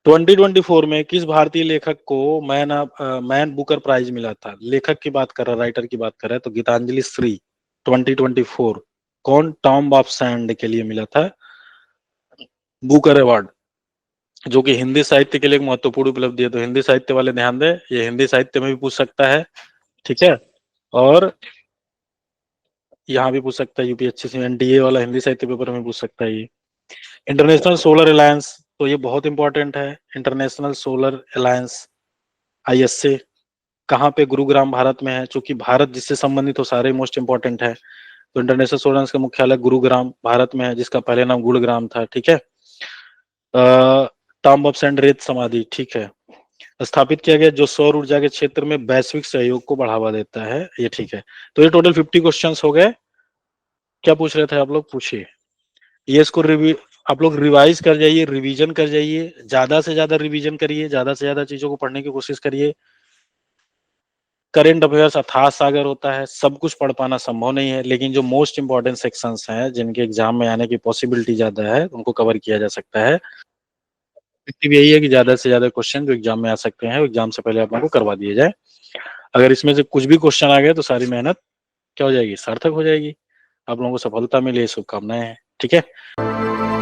2024 में किस भारतीय लेखक को मैन बुकर प्राइज मिला था? लेखक की बात कर रहा है, राइटर की बात कर रहा है, तो गीतांजलि श्री 2024 कौन? टॉम ऑफ सैंड के लिए मिला था बुकर अवार्ड, जो कि हिंदी साहित्य के लिए एक महत्वपूर्ण उपलब्धि है। तो हिंदी साहित्य वाले ध्यान दें, ये हिंदी साहित्य में भी पूछ सकता है, ठीक है, और यहाँ भी पूछ सकता है, यूपीएससी से एनडीए वाला हिंदी साहित्य पेपर में पूछ सकता है ये। इंटरनेशनल सोलर अलायंस, तो ये बहुत इंपॉर्टेंट है, इंटरनेशनल सोलर अलायंस आईएसए कहाँ पे? गुरुग्राम भारत में है। चूंकि भारत जिससे संबंधित हो सारे मोस्ट इंपॉर्टेंट है, तो इंटरनेशनल सोलर अलायंस का मुख्यालय गुरुग्राम भारत में है, जिसका पहले नाम गुड़ग्राम था, ठीक है। टॉम ऑफ सैंड रेत समाधि, ठीक है, स्थापित किया गया, जो सौर ऊर्जा के क्षेत्र में वैश्विक सहयोग को बढ़ावा देता है, ये ठीक है। तो ये टोटल 50 क्वेश्चंस हो गए। क्या पूछ रहे थे आप लोग? पूछिए। ये इसको आप लोग रिवाइज कर जाइए, रिवीजन कर जाइए, ज्यादा से ज्यादा रिवीजन करिए, ज्यादा से ज्यादा चीजों को पढ़ने की कोशिश करिए। करेंट अफेयर्स अथाह सागर होता है, सब कुछ पढ़ पाना संभव नहीं है, लेकिन जो मोस्ट इंपॉर्टेंट सेक्शंस हैं, जिनके एग्जाम में आने की पॉसिबिलिटी ज्यादा है, उनको कवर किया जा सकता है। ऑब्जेक्टिव यही है कि ज्यादा से ज्यादा क्वेश्चन जो एग्जाम में आ सकते हैं, एग्जाम से पहले आप लोगों को करवा दिए जाए। अगर इसमें से कुछ भी क्वेश्चन आ गए तो सारी मेहनत क्या हो जाएगी? सार्थक हो जाएगी। आप लोगों को सफलता मिले, शुभकामनाएं हैं, ठीक है।